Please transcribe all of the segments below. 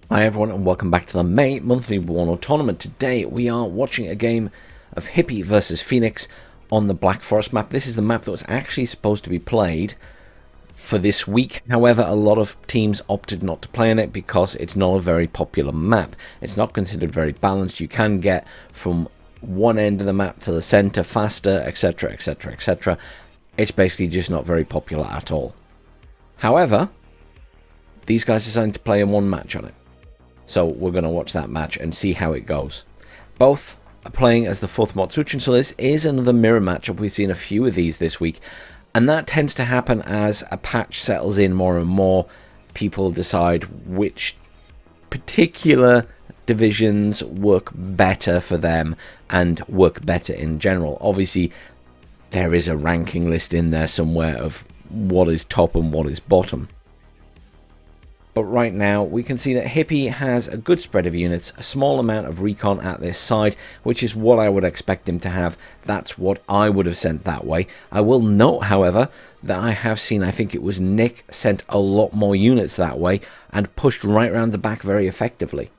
Hi everyone and welcome back to the May Monthly WARNO Tournament. Today we are watching a game of Hippie versus Phoenix on the Black Forest map. This is the map that was actually supposed to be played for this week. However, a lot of teams opted not to play on it because it's not a very popular map. It's not considered very balanced. You can get from one end of the map to the center faster, etc, etc, etc. It's basically just not very popular at all. However, these guys decided to play in one match on it. So we're going to watch that match and see how it goes. Both are playing as the 4th Motsuchin, so this is another mirror matchup. We've seen a few of these this week. And that tends to happen as a patch settles in more and more. People decide which particular divisions work better for them and work better in general. Obviously, there is a ranking list in there somewhere of what is top and what is bottom. But right now, we can see that Hippie has a good spread of units, a small amount of recon at this side, which is what I would expect him to have. That's what I would have sent that way. I will note, however, that I have seen, I think it was Nick, sent a lot more units that way and pushed right around the back very effectively.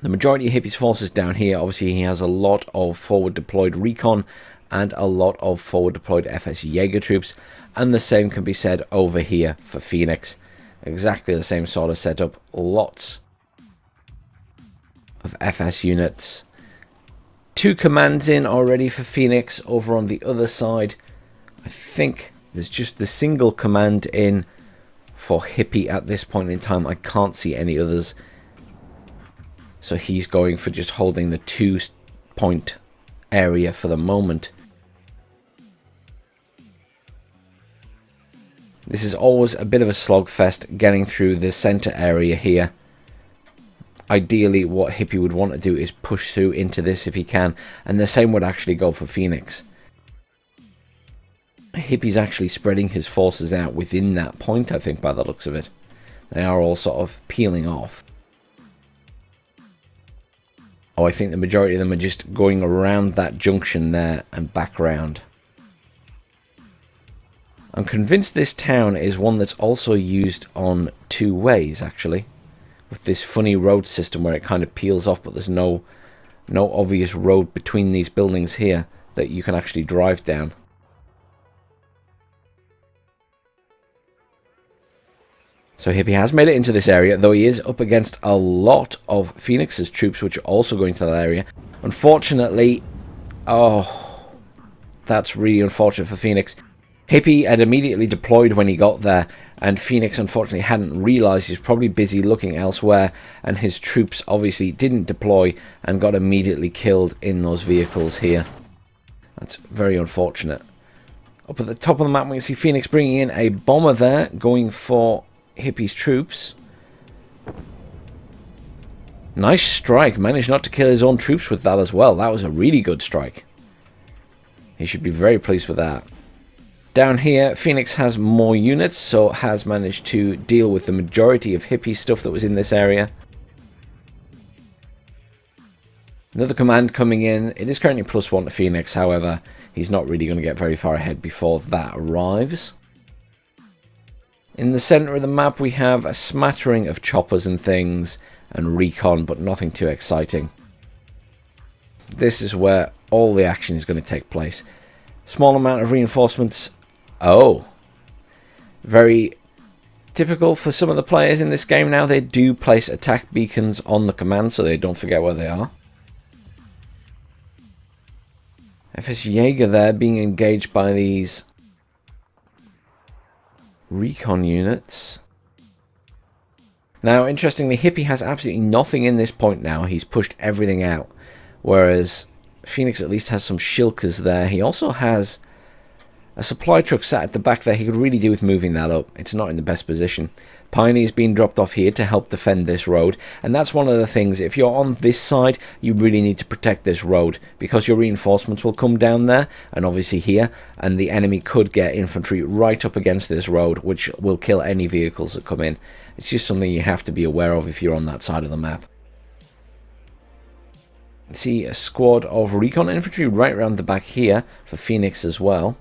The majority of Hippie's forces down here, obviously he has a lot of forward deployed recon and a lot of forward deployed FS Jaeger troops, and the same can be said over here for Phoenix. Exactly the same sort of setup. Lots of FS units. 2 commands in already for Phoenix. Over on the other side, I think there's just the single command in for Hippie at this point in time. I can't see any others. So he's going for just holding the 2-point area for the moment. This is always a bit of a slogfest getting through the center area here. Ideally, what Hippie would want to do is push through into this if he can, and the same would actually go for Phoenix. Hippie's actually spreading his forces out within that point, I think, by the looks of it. They are all sort of peeling off. Oh, I think the majority of them are just going around that junction there and back round. I'm convinced this town is one that's also used on 2 ways, actually. With this funny road system where it kind of peels off, but there's no obvious road between these buildings here that you can actually drive down. So Hippie has made it into this area, though he is up against a lot of Phoenix's troops, which are also going to that area. Unfortunately, oh, that's really unfortunate for Phoenix. Hippie had immediately deployed when he got there, and Phoenix unfortunately hadn't realised. He's probably busy looking elsewhere, and his troops obviously didn't deploy and got immediately killed in those vehicles here. That's very unfortunate. Up at the top of the map we can see Phoenix bringing in a bomber there, going for Hippie's troops. Nice strike, managed not to kill his own troops with that as well. That was a really good strike. He should be very pleased with that. Down here, Phoenix has more units, so has managed to deal with the majority of Hippie stuff that was in this area. Another command coming in. It is currently +1 to Phoenix, however, he's not really going to get very far ahead before that arrives. In the center of the map, we have a smattering of choppers and things, and recon, but nothing too exciting. This is where all the action is going to take place. Small amount of reinforcements. Oh, very typical for some of the players in this game now. They do place attack beacons on the command so they don't forget where they are. FS Jaeger there being engaged by these recon units. Now, interestingly, Hippie has absolutely nothing in this point now. He's pushed everything out, whereas Phoenix at least has some shilkers there. He also has a supply truck sat at the back there. He could really do with moving that up. It's not in the best position. Pioneer's been dropped off here to help defend this road, and that's one of the things. If you're on this side, you really need to protect this road, because your reinforcements will come down there, and obviously here, and the enemy could get infantry right up against this road, which will kill any vehicles that come in. It's just something you have to be aware of if you're on that side of the map. See a squad of recon infantry right around the back here for Phoenix as well.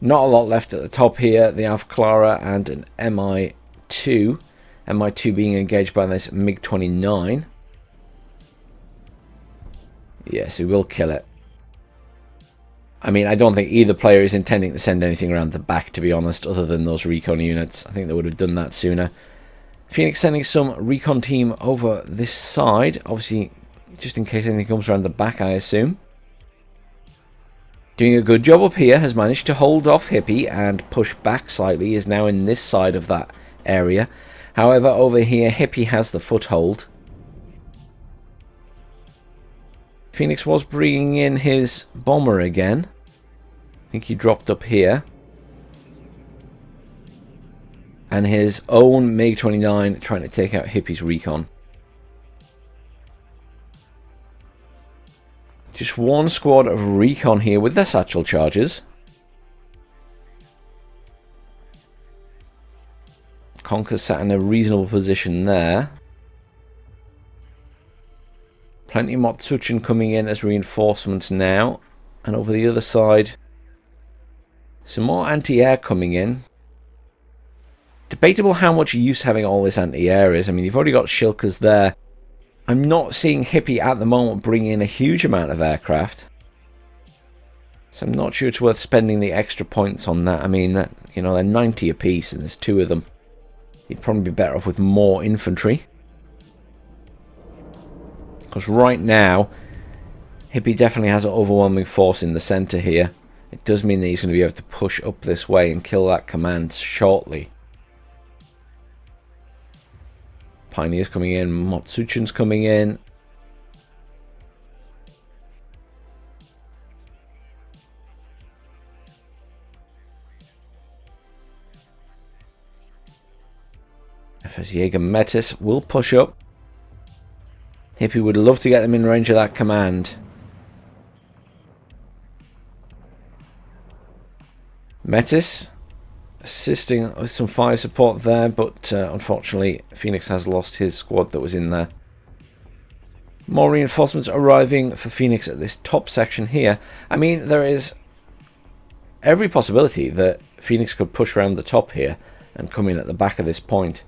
Not a lot left at the top here. The Alpha Clara and an MI2. MI2 being engaged by this MiG-29. Yes, he will kill it. I mean, I don't think either player is intending to send anything around the back, to be honest, other than those recon units. I think they would have done that sooner. Phoenix sending some recon team over this side, obviously, just in case anything comes around the back, I assume. Doing a good job up here, has managed to hold off Hippie and push back slightly, is now in this side of that area. However, over here, Hippie has the foothold. Phoenix was bringing in his bomber again. I think he dropped up here. And his own MiG-29 trying to take out Hippie's recon. Just one squad of recon here with their satchel charges. Conker's sat in a reasonable position there. Plenty of Motsuchin coming in as reinforcements now. And over the other side, some more anti-air coming in. Debatable how much use having all this anti-air is. I mean, you've already got Shilkers there. I'm not seeing Hippie at the moment bring in a huge amount of aircraft. So I'm not sure it's worth spending the extra points on that. I mean, that, you know, they're 90 apiece and there's 2 of them. You'd probably be better off with more infantry. Because right now, Hippie definitely has an overwhelming force in the centre here. It does mean that he's going to be able to push up this way and kill that command shortly. Pioneer's coming in, Motsuchin's coming in. FS Jaeger Metis will push up. Hippie would love to get them in range of that command. Metis assisting with some fire support there, but unfortunately Phoenix has lost his squad that was in there. More reinforcements arriving for Phoenix at this top section here. I mean, there is every possibility that Phoenix could push around the top here and come in at the back of this point.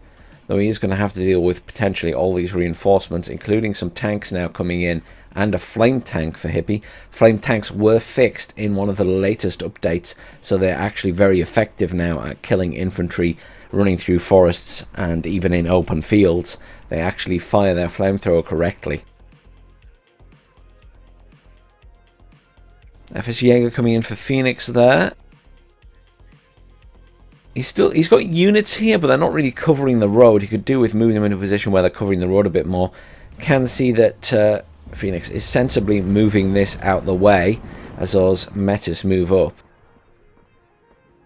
Though he is going to have to deal with potentially all these reinforcements, including some tanks now coming in, and a flame tank for Hippie. Flame tanks were fixed in one of the latest updates, so they're actually very effective now at killing infantry running through forests and even in open fields. They actually fire their flamethrower correctly. FS Jaeger coming in for Phoenix there. He's got units here, but they're not really covering the road. He could do with moving them into a position where they're covering the road a bit more. Can see that Phoenix is sensibly moving this out the way as those Metis move up.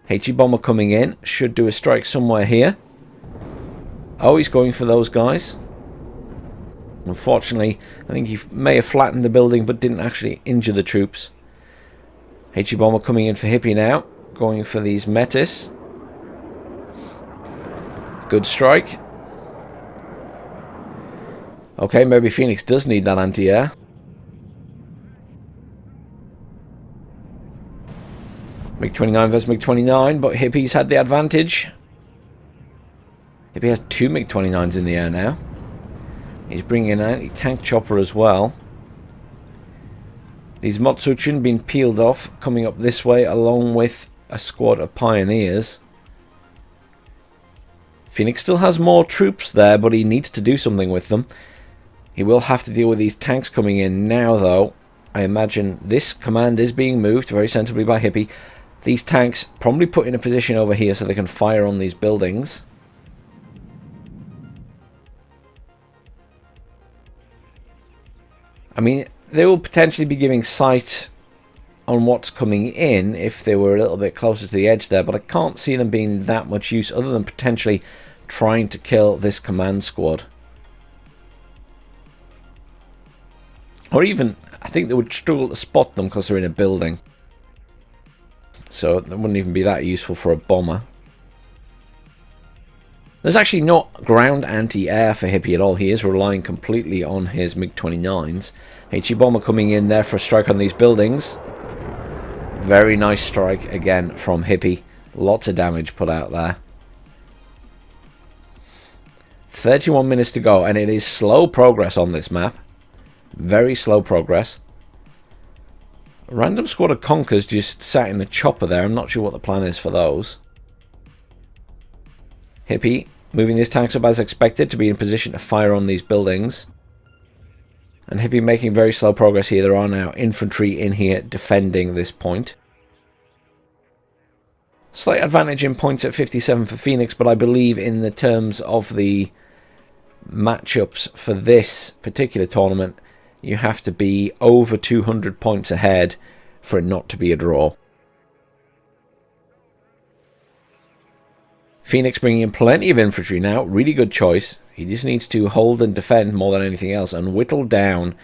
HE Bomber coming in. Should do a strike somewhere here. Oh, he's going for those guys. Unfortunately, I think he may have flattened the building, but didn't actually injure the troops. HE Bomber coming in for Hippie now. Going for these Metis. Good strike. Okay, maybe Phoenix does need that anti-air. MiG-29 versus MiG-29, but Hippie's had the advantage. Hippie has 2 MiG-29s in the air now. He's bringing an anti-tank chopper as well. These Motsuchin being peeled off, coming up this way along with a squad of Pioneers. Phoenix still has more troops there, but he needs to do something with them. He will have to deal with these tanks coming in now, though. I imagine this command is being moved very sensibly by Hippie. These tanks probably put in a position over here so they can fire on these buildings. I mean, they will potentially be giving sight on what's coming in if they were a little bit closer to the edge there, but I can't see them being that much use other than potentially trying to kill this command squad. Or even, I think they would struggle to spot them because they're in a building. So that wouldn't even be that useful for a bomber. There's actually not ground anti-air for Hippie at all. He is relying completely on his MiG-29s. HE Bomber coming in there for a strike on these buildings. Very nice strike again from Hippie. Lots of damage put out there. 31 minutes to go, and it is slow progress on this map. Very slow progress. A random squad of conkers just sat in the chopper there. I'm not sure what the plan is for those. Hippie moving his tanks up as expected to be in position to fire on these buildings. And Hippie making very slow progress here. There are now infantry in here defending this point. Slight advantage in points at 57 for Phoenix, but I believe in the terms of the matchups for this particular tournament, you have to be over 200 points ahead for it not to be a draw. Phoenix bringing in plenty of infantry now. Really good choice. He just needs to hold and defend more than anything else and whittle down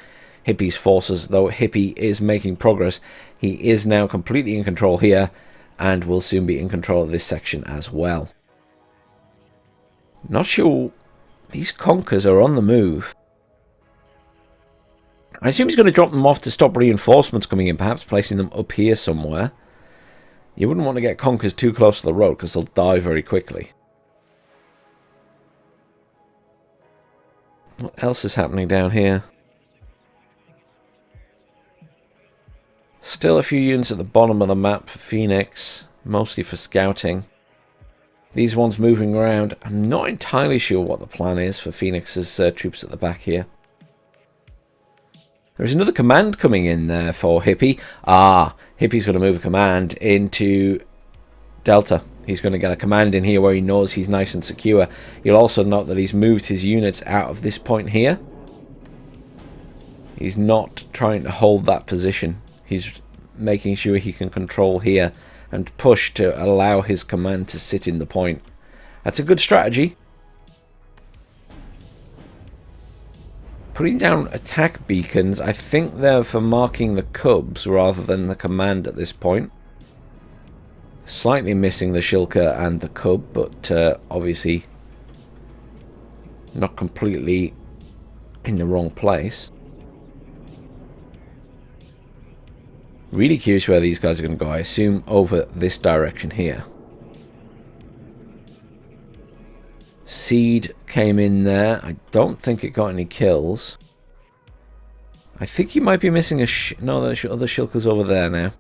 Hippie's forces. Though Hippie is making progress, he is now completely in control here and will soon be in control of this section as well. Not sure. These conkers are on the move. I assume he's going to drop them off to stop reinforcements coming in, perhaps placing them up here somewhere. You wouldn't want to get conkers too close to the road because they'll die very quickly. What else is happening down here? Still a few units at the bottom of the map for Phoenix, mostly for scouting. These ones moving around. I'm not entirely sure what the plan is for Phoenix's troops at the back here. There's another command coming in there for Hippie. Ah, Hippie's going to move a command into Delta. He's going to get a command in here where he knows he's nice and secure. You'll also note that he's moved his units out of this point here. He's not trying to hold that position. He's making sure he can control here and push to allow his command to sit in the point. That's a good strategy. Putting down attack beacons, I think they're for marking the cubs rather than the command at this point. Slightly missing the Shilka and the cub, but obviously not completely in the wrong place. Really curious where these guys are going to go. I assume over this direction here. Seed came in there. I don't think it got any kills. I think he might be missing a no, the other Shilka's over there now.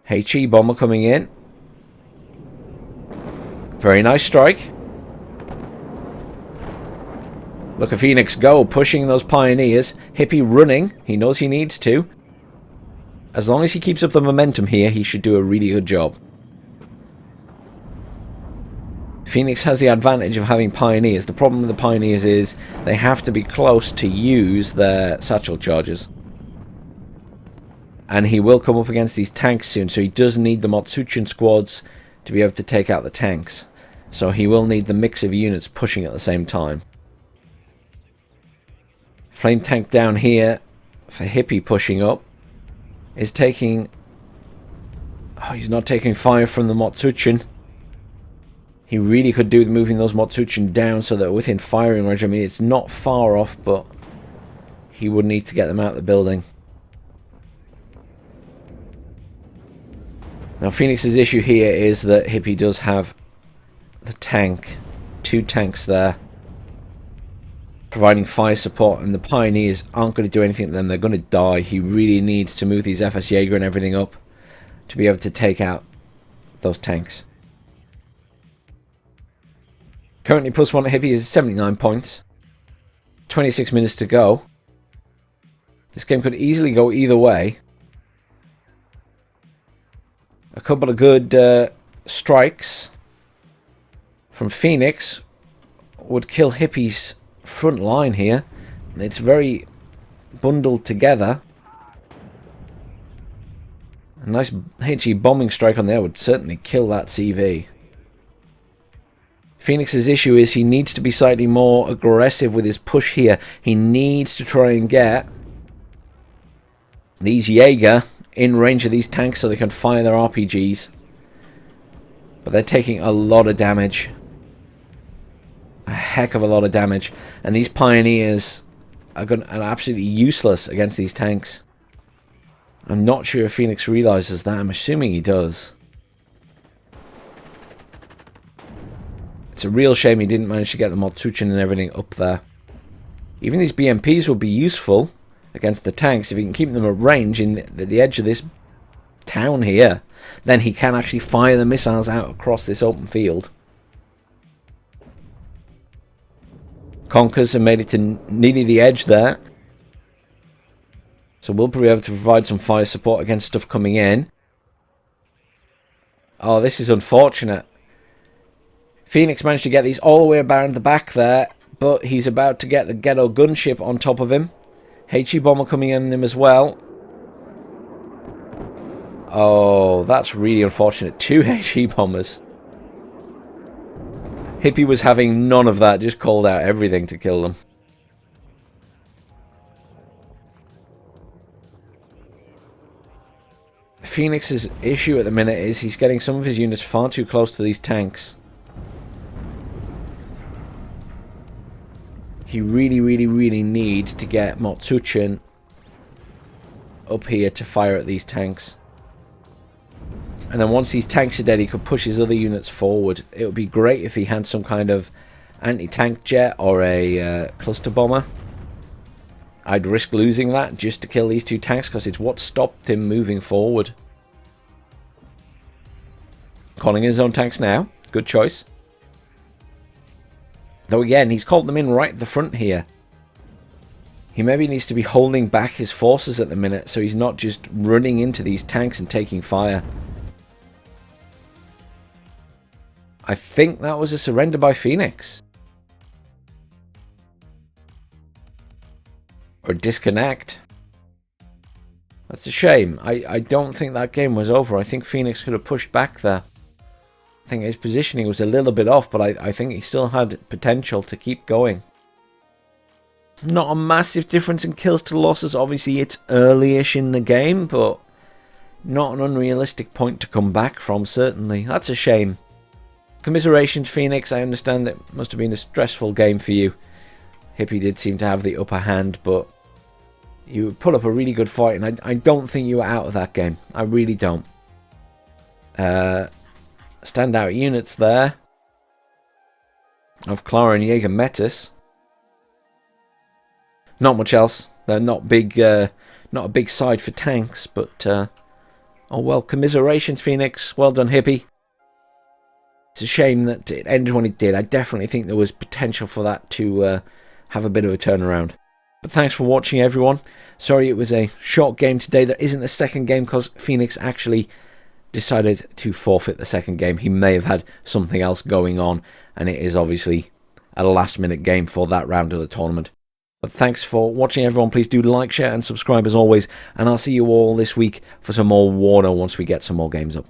HE bomber coming in. Very nice strike. Look at Phoenix go, pushing those pioneers. Hippie running. He knows he needs to. As long as he keeps up the momentum here, he should do a really good job. Phoenix has the advantage of having pioneers. The problem with the pioneers is they have to be close to use their satchel charges. And he will come up against these tanks soon, so he does need the Motsuchin squads to be able to take out the tanks. So he will need the mix of units pushing at the same time. Flame tank down here for Hippie pushing up. Is taking... Oh, he's not taking fire from the Motsuchin. He really could do with moving those Motsuchin down so that within firing range. I mean, it's not far off, but he would need to get them out of the building. Now, Phoenix's issue here is that Hippie does have the tank. 2 tanks there. Providing fire support, and the pioneers aren't going to do anything to them. They're going to die. He really needs to move these FS Jaeger and everything up to be able to take out those tanks. Currently +1 at Hippie is 79 points. 26 minutes to go. This game could easily go either way. A couple of good strikes from Phoenix would kill Hippie's front line here. It's very bundled together. A nice HE bombing strike on there would certainly kill that CV. Phoenix's issue is he needs to be slightly more aggressive with his push here. He needs to try and get these Jaeger in range of these tanks so they can fire their RPGs. But they're taking a lot of damage. A heck of a lot of damage. And these pioneers are absolutely useless against these tanks. I'm not sure if Phoenix realizes that. I'm assuming he does. It's a real shame he didn't manage to get the Motsuchin and everything up there. Even these BMPs will be useful against the tanks if he can keep them at range in the edge of this town here. Then he can actually fire the missiles out across this open field. Conkers have made it to nearly the edge there. So we'll be able to provide some fire support against stuff coming in. Oh, this is unfortunate. Phoenix managed to get these all the way around the back there, but he's about to get the ghetto gunship on top of him. HE bomber coming in him as well. Oh, that's really unfortunate. 2 HE bombers. Hippie was having none of that, just called out everything to kill them. Phoenix's issue at the minute is he's getting some of his units far too close to these tanks. He really needs to get Motsuchin up here to fire at these tanks. And then once these tanks are dead, he could push his other units forward. It would be great if he had some kind of anti-tank jet or a cluster bomber. I'd risk losing that just to kill these 2 tanks because it's what stopped him moving forward. Calling in his own tanks now. Good choice. Though again, he's called them in right at the front here. He maybe needs to be holding back his forces at the minute so he's not just running into these tanks and taking fire. I think that was a surrender by Phoenix. Or disconnect. That's a shame. I don't think that game was over. I think Phoenix could have pushed back there. I think his positioning was a little bit off, but I think he still had potential to keep going. Not a massive difference in kills to losses. Obviously, it's early-ish in the game, but not an unrealistic point to come back from, certainly. That's a shame. Commiserations, Phoenix. I understand it must have been a stressful game for you. Hippie did seem to have the upper hand, but you put up a really good fight, and I don't think you were out of that game. I really don't. Standout units there of Clara and Jaeger Metis. Not much else. They're not big, not a big side for tanks, but oh well. Commiserations, Phoenix. Well done, Hippie. It's a shame that it ended when it did. I definitely think there was potential for that to have a bit of a turnaround. But thanks for watching, everyone. Sorry it was a short game today. There isn't a second game because Phoenix actually decided to forfeit the second game. He may have had something else going on, and it is obviously a last-minute game for that round of the tournament. But thanks for watching, everyone. Please do like, share, and subscribe as always, and I'll see you all this week for some more WARNO once we get some more games up.